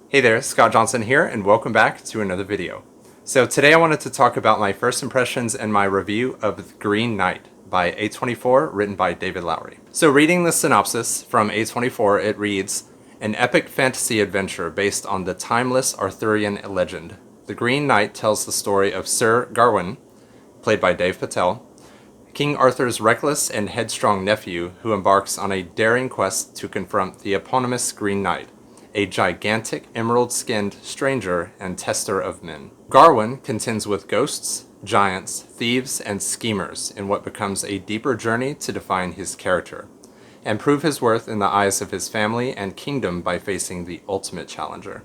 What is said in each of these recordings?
Hey there, Scott Johnson here, and welcome back to another video. So today I wanted to talk about my first impressions and my review of The Green Knight by A24, written by David Lowery. So reading the synopsis from A24, it reads, an epic fantasy adventure based on the timeless Arthurian legend. The Green Knight tells the story of Sir Gawain, played by Dave Patel, King Arthur's reckless and headstrong nephew who embarks on a daring quest to confront the eponymous Green Knight, a gigantic emerald-skinned stranger and tester of men. Gawain contends with ghosts, giants, thieves, and schemers in what becomes a deeper journey to define his character, and prove his worth in the eyes of his family and kingdom by facing the ultimate challenger.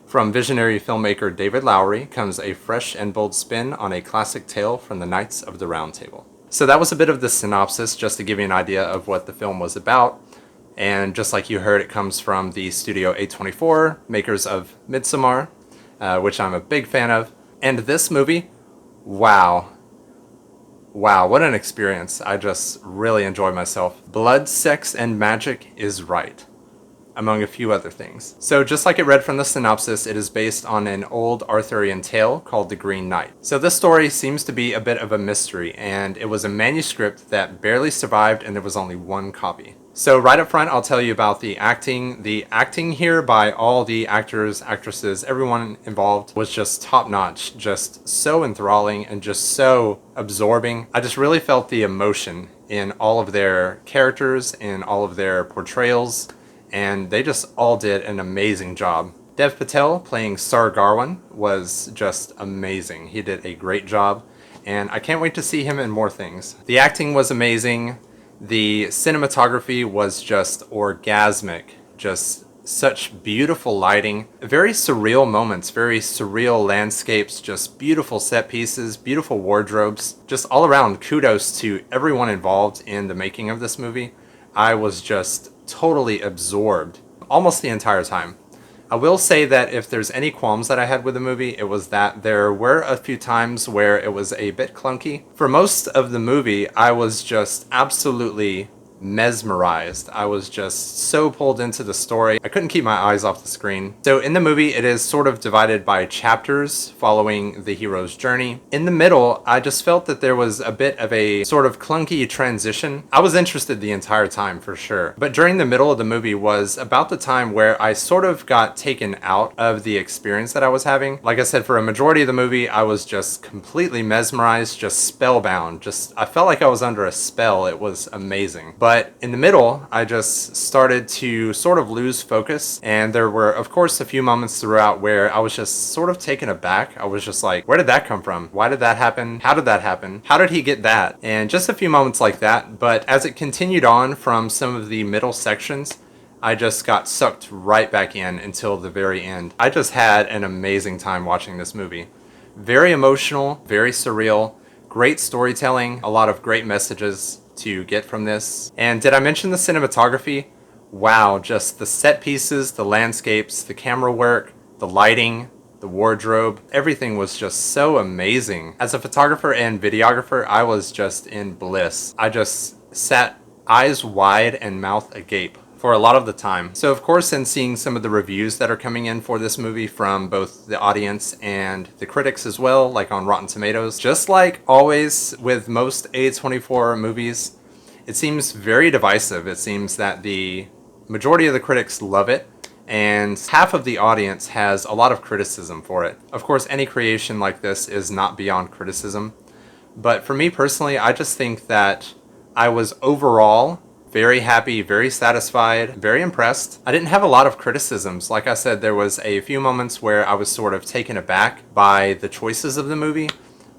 From visionary filmmaker David Lowery comes a fresh and bold spin on a classic tale from the Knights of the Round Table. So that was a bit of the synopsis, just to give you an idea of what the film was about. And just like you heard, it comes from the studio A24, makers of Midsommar, which I'm a big fan of. And this movie, wow, what an experience. I just really enjoyed myself. Blood, sex, and magic is right, among a few other things. So just like it read from the synopsis, it is based on an old Arthurian tale called The Green Knight. So this story seems to be a bit of a mystery, and it was a manuscript that barely survived, and there was only one copy. So right up front, I'll tell you about the acting. The acting here by all the actors, actresses, everyone involved was just top-notch, just so enthralling and just so absorbing. I just really felt the emotion in all of their characters, in all of their portrayals, and they just all did an amazing job. Dev Patel playing Sir Gawain was just amazing. He did a great job, and I can't wait to see him in more things. The acting was amazing. The cinematography was just orgasmic, just such beautiful lighting, very surreal moments, very surreal landscapes, just beautiful set pieces, beautiful wardrobes, just all around kudos to everyone involved in the making of this movie. I was just totally absorbed almost the entire time. I will say that if there's any qualms that I had with the movie, it was that there were a few times where it was a bit clunky. For most of the movie, I was just absolutely mesmerized. I was just so pulled into the story. I couldn't keep my eyes off the screen. So in the movie, it is sort of divided by chapters following the hero's journey. In the middle, I just felt that there was a bit of a sort of clunky transition. I was interested the entire time for sure. But during the middle of the movie was about the time where I sort of got taken out of the experience that I was having. Like I said, for a majority of the movie, I was just completely mesmerized, just spellbound. I felt like I was under a spell. It was amazing. But in the middle, I just started to sort of lose focus, and there were, of course, a few moments throughout where I was just sort of taken aback. I was just like, where did that come from? Why did that happen? How did that happen? How did he get that? And just a few moments like that, but as it continued on from some of the middle sections, I just got sucked right back in until the very end. I just had an amazing time watching this movie. Very emotional, very surreal, great storytelling, a lot of great messages to get from this. And did I mention the cinematography? Wow, just the set pieces, the landscapes, the camera work, the lighting, the wardrobe, everything was just so amazing. As a photographer and videographer, I was just in bliss. I just sat eyes wide and mouth agape for a lot of the time. So of course, in seeing some of the reviews that are coming in for this movie from both the audience and the critics as well, like on Rotten Tomatoes, just like always with most A24 movies, it seems very divisive. It seems that the majority of the critics love it, and half of the audience has a lot of criticism for it. Of course, any creation like this is not beyond criticism, but for me personally, I just think that I was overall very happy, very satisfied, very impressed. I didn't have a lot of criticisms. Like I said, there was a few moments where I was sort of taken aback by the choices of the movie.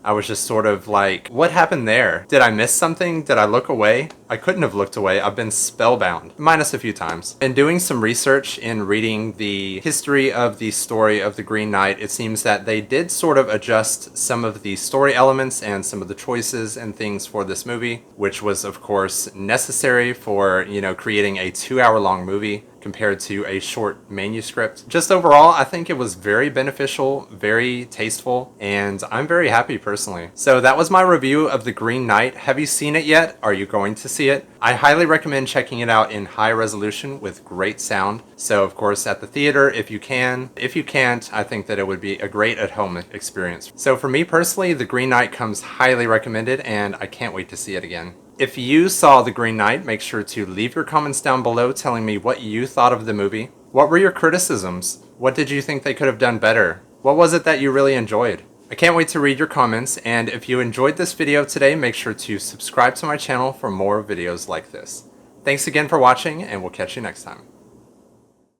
I was just sort of like, what happened there? Did I miss something? Did I look away? I couldn't have looked away. I've been spellbound, minus a few times. In doing some research in reading the history of the story of the Green Knight, it seems that they did sort of adjust some of the story elements and some of the choices and things for this movie, which was of course necessary for, creating a 2-hour long movie compared to a short manuscript. Just overall, I think it was very beneficial, very tasteful, and I'm very happy personally. So that was my review of The Green Knight. Have you seen it yet? Are you going to see it? I highly recommend checking it out in high resolution with great sound. So of course at the theater if you can. If you can't, I think that it would be a great at-home experience. So for me personally, The Green Knight comes highly recommended, and I can't wait to see it again. If you saw The Green Knight, make sure to leave your comments down below telling me what you thought of the movie. What were your criticisms? What did you think they could have done better? What was it that you really enjoyed? I can't wait to read your comments, and if you enjoyed this video today, make sure to subscribe to my channel for more videos like this. Thanks again for watching, and we'll catch you next time.